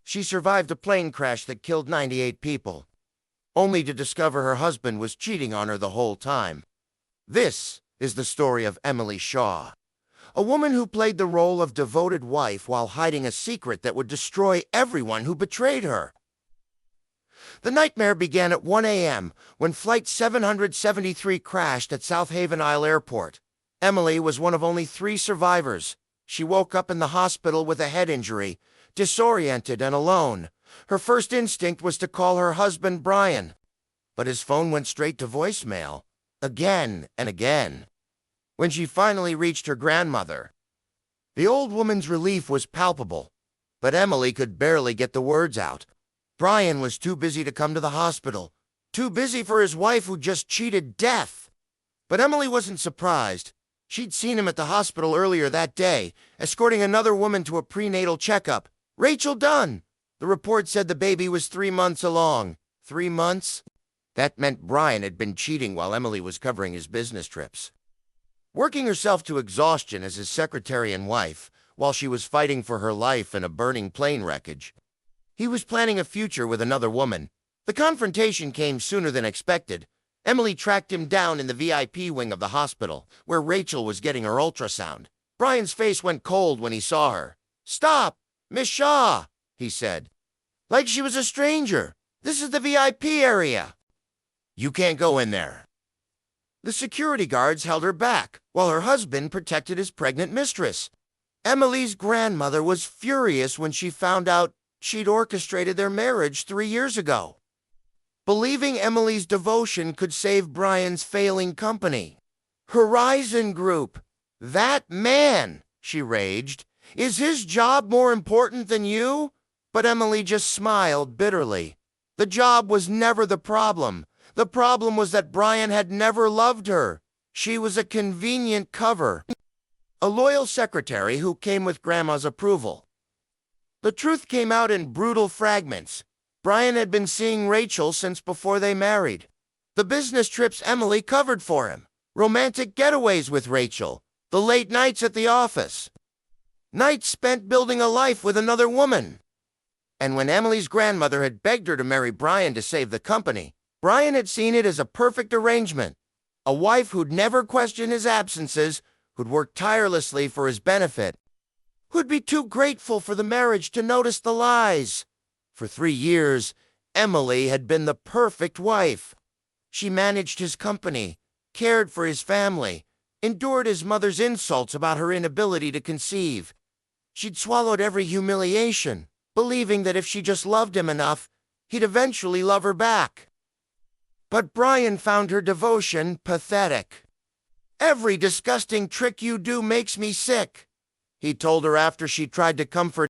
She survived a plane crash that killed 98 people, only to discover her husband was cheating on her the whole time. This is the story of Emily Shaw, a woman who played the role of devoted wife while hiding a secret that would destroy everyone who betrayed her. The nightmare began at 1 a.m. when Flight 773 crashed at South Haven Isle Airport. Emily was one of only 3 survivors. She woke up in the hospital with a head injury, disoriented and alone. Her first instinct was to call her husband Brian, but his phone went straight to voicemail, again and again. When she finally reached her grandmother, the old woman's relief was palpable, but Emily could barely get the words out. Brian was too busy to come to the hospital, too busy for his wife who just cheated death. But Emily wasn't surprised. She'd seen him at the hospital earlier that day, escorting another woman to a prenatal checkup. Rachel Dunn! The report said the baby was 3 months along. 3 months? That meant Brian had been cheating while Emily was covering his business trips. Working herself to exhaustion as his secretary and wife, while she was fighting for her life in a burning plane wreckage, he was planning a future with another woman. The confrontation came sooner than expected. Emily tracked him down in the VIP wing of the hospital, where Rachel was getting her ultrasound. Brian's face went cold when he saw her. "Stop, Miss Shaw," he said. "Like she was a stranger. This is the VIP area. You can't go in there." The security guards held her back, while her husband protected his pregnant mistress. Emily's grandmother was furious when she found out she'd orchestrated their marriage 3 years ago, believing Emily's devotion could save Brian's failing company. "Horizon Group! That man!" she raged. "Is his job more important than you?" But Emily just smiled bitterly. The job was never the problem. The problem was that Brian had never loved her. She was a convenient cover, a loyal secretary who came with Grandma's approval. The truth came out in brutal fragments. Brian had been seeing Rachel since before they married. The business trips Emily covered for him, romantic getaways with Rachel, the late nights at the office, nights spent building a life with another woman. And when Emily's grandmother had begged her to marry Brian to save the company, Brian had seen it as a perfect arrangement. A wife who'd never question his absences, who'd work tirelessly for his benefit, who'd be too grateful for the marriage to notice the lies. For 3 years, Emily had been the perfect wife. She managed his company, cared for his family, endured his mother's insults about her inability to conceive. She'd swallowed every humiliation, believing that if she just loved him enough, he'd eventually love her back. But Brian found her devotion pathetic. "Every disgusting trick you do makes me sick," he told her after she tried to comfort